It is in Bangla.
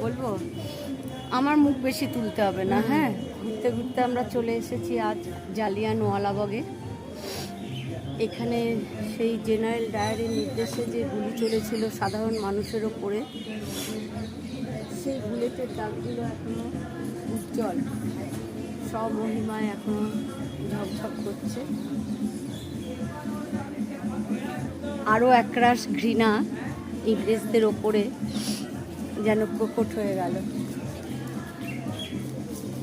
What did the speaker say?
বলবো আমার মুখ বেশি তুলতে হবে না। হ্যাঁ, ঘুরতে ঘুরতে আমরা চলে এসেছি আজ জালিয়ানওয়ালাবাগে। এখানে সেই জেনারেল ডায়ারের নির্দেশে যে গুলি চলেছিল সাধারণ মানুষের ওপরে, সেই বুলেটের দাগগুলো এখনো উজ্জ্বল, স্বমহিমায় এখনো ঝকঝক করছে। আরও একরাশ ঘৃণা ইংরেজদের ওপরে যেন প্রকট হয়ে গেল।